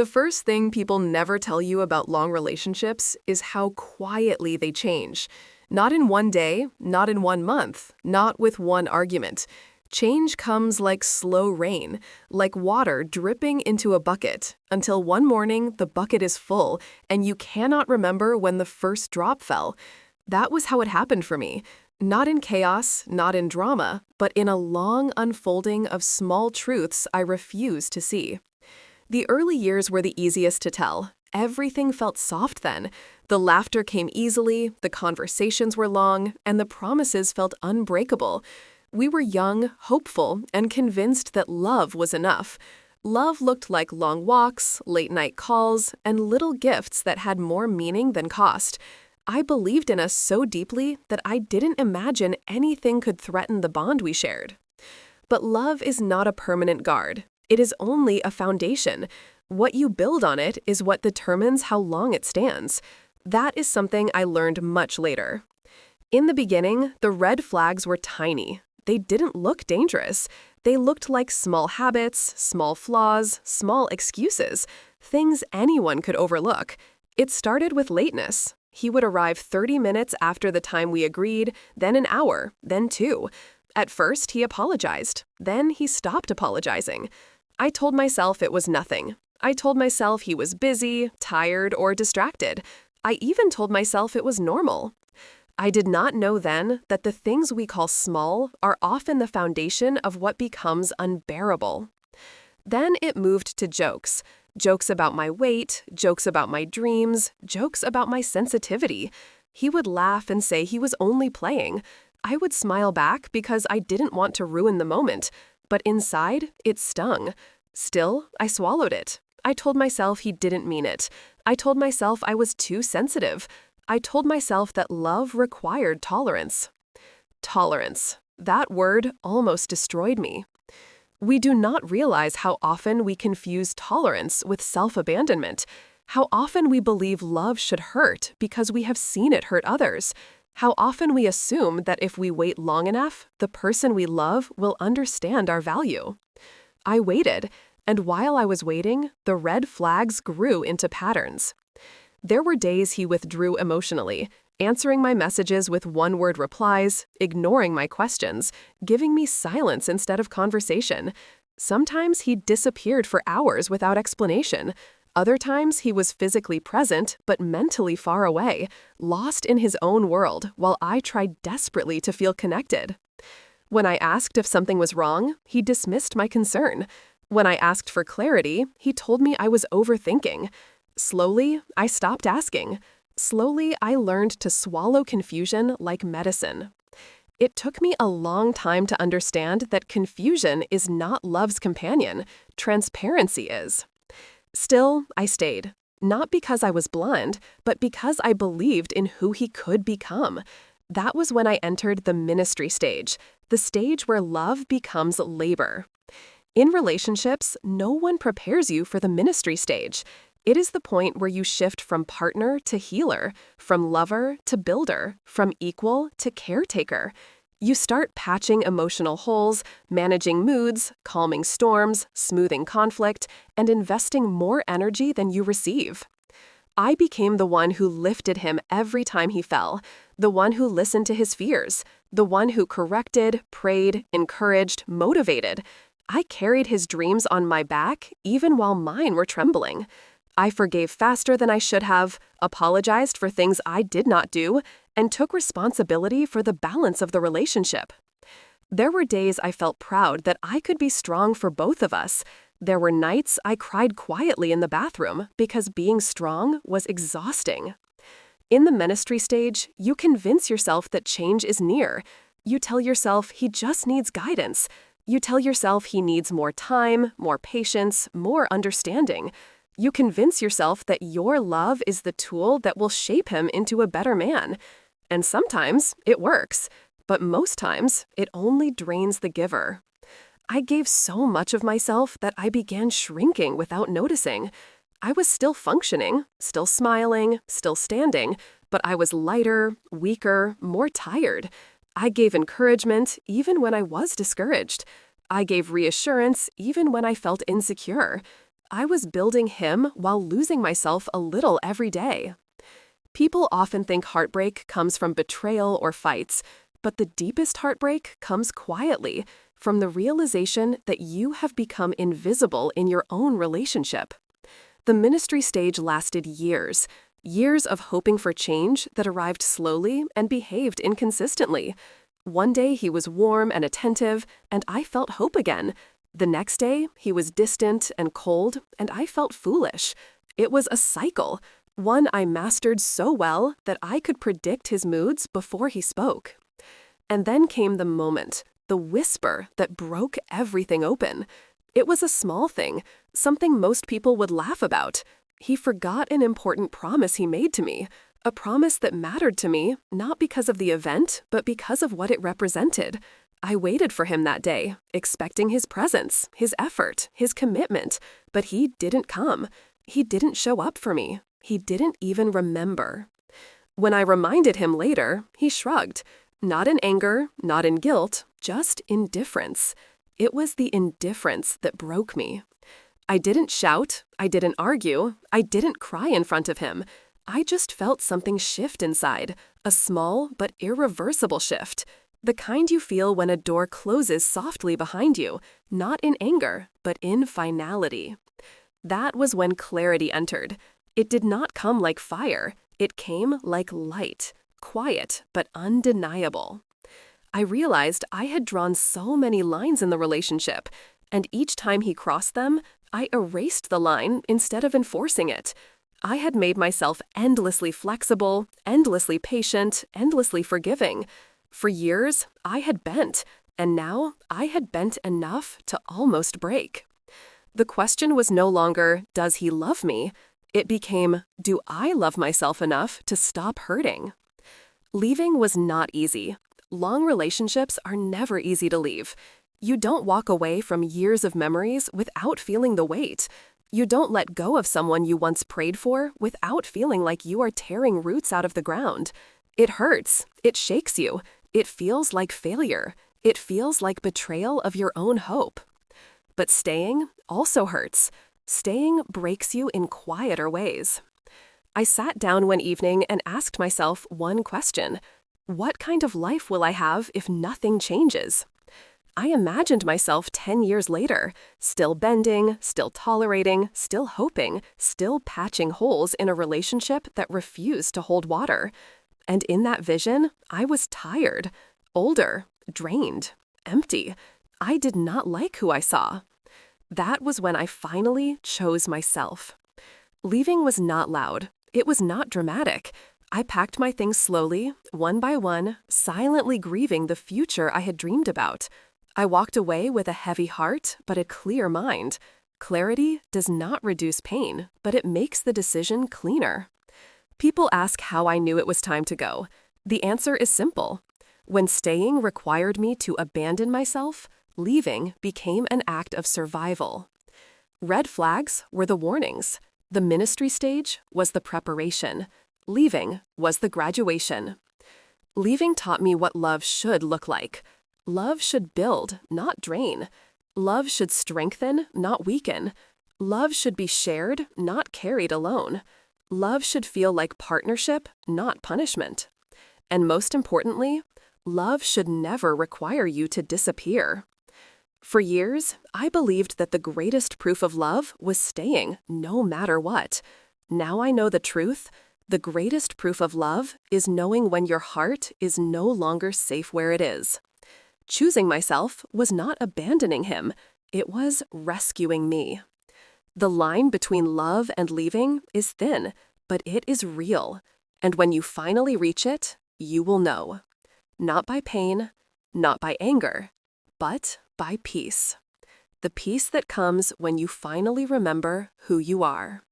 The first thing people never tell you about long relationships is how quietly they change. Not in one day, not in 1 month, not with one argument. Change comes like slow rain, like water dripping into a bucket, until one morning the bucket is full and you cannot remember when the first drop fell. That was how it happened for me. Not in chaos, not in drama, but in a long unfolding of small truths I refuse to see. The early years were the easiest to tell. Everything felt soft then. The laughter came easily, the conversations were long, and the promises felt unbreakable. We were young, hopeful, and convinced that love was enough. Love looked like long walks, late-night calls, and little gifts that had more meaning than cost. I believed in us so deeply that I didn't imagine anything could threaten the bond we shared. But love is not a permanent guard. It is only a foundation. What you build on it is what determines how long it stands. That is something I learned much later. In the beginning, the red flags were tiny. They didn't look dangerous. They looked like small habits, small flaws, small excuses, things anyone could overlook. It started with lateness. He would arrive 30 minutes after the time we agreed, then an hour, then 2. At first, he apologized. Then he stopped apologizing. I told myself it was nothing. I told myself he was busy, tired, or distracted. I even told myself it was normal. I did not know then that the things we call small are often the foundation of what becomes unbearable. Then it moved to jokes. Jokes about my weight, jokes about my dreams, jokes about my sensitivity. He would laugh and say he was only playing. I would smile back because I didn't want to ruin the moment. But inside, it stung. Still, I swallowed it. I told myself he didn't mean it. I told myself I was too sensitive. I told myself that love required tolerance. Tolerance. That word almost destroyed me. We do not realize how often we confuse tolerance with self-abandonment, how often we believe love should hurt because we have seen it hurt others, how often we assume that if we wait long enough, the person we love will understand our value. I waited, and while I was waiting, the red flags grew into patterns. There were days he withdrew emotionally, answering my messages with one-word replies, ignoring my questions, giving me silence instead of conversation. Sometimes he disappeared for hours without explanation. Other times he was physically present but mentally far away, lost in his own world while I tried desperately to feel connected. When I asked if something was wrong, he dismissed my concern. When I asked for clarity, he told me I was overthinking. Slowly, I stopped asking. Slowly, I learned to swallow confusion like medicine. It took me a long time to understand that confusion is not love's companion. Transparency is. Still, I stayed. Not because I was blind, but because I believed in who he could become. That was when I entered the ministry stage, the stage where love becomes labor. In relationships, no one prepares you for the ministry stage. It is the point where you shift from partner to healer, from lover to builder, from equal to caretaker. You start patching emotional holes, managing moods, calming storms, smoothing conflict, and investing more energy than you receive. I became the one who lifted him every time he fell, the one who listened to his fears, the one who corrected, prayed, encouraged, motivated. I carried his dreams on my back even while mine were trembling. I forgave faster than I should have, apologized for things I did not do, and took responsibility for the balance of the relationship. There were days I felt proud that I could be strong for both of us. There were nights I cried quietly in the bathroom because being strong was exhausting. In the ministry stage, you convince yourself that change is near. You tell yourself he just needs guidance. You tell yourself he needs more time, more patience, more understanding. You convince yourself that your love is the tool that will shape him into a better man. And sometimes it works, but most times it only drains the giver. I gave so much of myself that I began shrinking without noticing. I was still functioning, still smiling, still standing, but I was lighter, weaker, more tired. I gave encouragement even when I was discouraged. I gave reassurance even when I felt insecure. I was building him while losing myself a little every day. People often think heartbreak comes from betrayal or fights, but the deepest heartbreak comes quietly, from the realization that you have become invisible in your own relationship. The ministry stage lasted years, years of hoping for change that arrived slowly and behaved inconsistently. One day he was warm and attentive, and I felt hope again. The next day he was distant and cold, and I felt foolish. It was a cycle, one I mastered so well that I could predict his moods before he spoke. And then came the moment, the whisper that broke everything open. It was a small thing, something most people would laugh about. He forgot an important promise he made to me, a promise that mattered to me, not because of the event, but because of what it represented. I waited for him that day, expecting his presence, his effort, his commitment, but he didn't come. He didn't show up for me. He didn't even remember. When I reminded him later, he shrugged. Not in anger, not in guilt, just indifference. It was the indifference that broke me. I didn't shout, I didn't argue, I didn't cry in front of him. I just felt something shift inside, a small but irreversible shift. The kind you feel when a door closes softly behind you, not in anger, but in finality. That was when clarity entered. It did not come like fire, it came like light. Quiet, but undeniable. I realized I had drawn so many lines in the relationship, and each time he crossed them, I erased the line instead of enforcing it. I had made myself endlessly flexible, endlessly patient, endlessly forgiving. For years, I had bent, and now I had bent enough to almost break. The question was no longer, does he love me? It became, do I love myself enough to stop hurting? Leaving was not easy. Long relationships are never easy to leave. You don't walk away from years of memories without feeling the weight. You don't let go of someone you once prayed for without feeling like you are tearing roots out of the ground. It hurts. It shakes you. It feels like failure. It feels like betrayal of your own hope. But staying also hurts. Staying breaks you in quieter ways. I sat down one evening and asked myself one question. What kind of life will I have if nothing changes? I imagined myself 10 years later, still bending, still tolerating, still hoping, still patching holes in a relationship that refused to hold water. And in that vision, I was tired, older, drained, empty. I did not like who I saw. That was when I finally chose myself. Leaving was not loud. It was not dramatic. I packed my things slowly, one by one, silently grieving the future I had dreamed about. I walked away with a heavy heart, but a clear mind. Clarity does not reduce pain, but it makes the decision cleaner. People ask how I knew it was time to go. The answer is simple. When staying required me to abandon myself, leaving became an act of survival. Red flags were the warnings. The ministry stage was the preparation. Leaving was the graduation. Leaving taught me what love should look like. Love should build, not drain. Love should strengthen, not weaken. Love should be shared, not carried alone. Love should feel like partnership, not punishment. And most importantly, love should never require you to disappear. For years, I believed that the greatest proof of love was staying, no matter what. Now I know the truth. The greatest proof of love is knowing when your heart is no longer safe where it is. Choosing myself was not abandoning him. It was rescuing me. The line between love and leaving is thin, but it is real. And when you finally reach it, you will know. Not by pain, not by anger, but by peace. The peace that comes when you finally remember who you are.